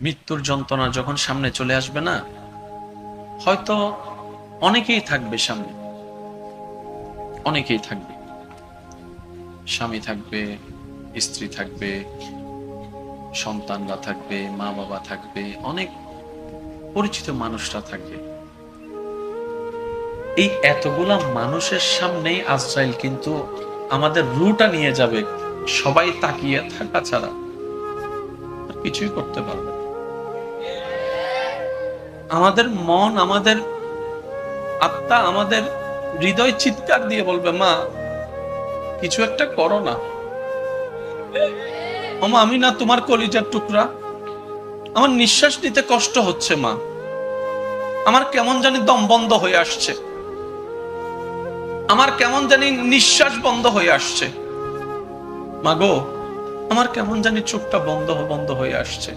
মৃত্যুর যন্ত্রণা যখন সামনে চলে আসবে না, হয়তো অনেকেই থাকবে সামনে, অনেকেই থাকবে, স্বামী থাকবে, স্ত্রী থাকবে, সন্তানরা থাকবে, মা বাবা থাকবে, অনেক পরিচিত মানুষরা থাকবে। এই এতগুলা মানুষের সামনেই আজরাইল কিন্তু আমাদের রুটা নিয়ে যাবে, সবাই তাকিয়ে থাকা ছাড়া আর কিছুই করতে পারবে না। আমাদের মন, আমাদের আত্মা, আমাদের হৃদয় চিৎকার দিয়ে বলবে, মা কিছু একটা করো না, ওমা আমি না তোমার কলিজার টুকরা, আমার নিঃশ্বাস নিতে কষ্ট হচ্ছে মা, আমার কেমন জানি দম বন্ধ হয়ে আসছে, আমার কেমন জানি নিঃশ্বাস বন্ধ হয়ে আসছে, মা গো আমার কেমন জানি চোখটা বন্ধ বন্ধ হয়ে আসছে।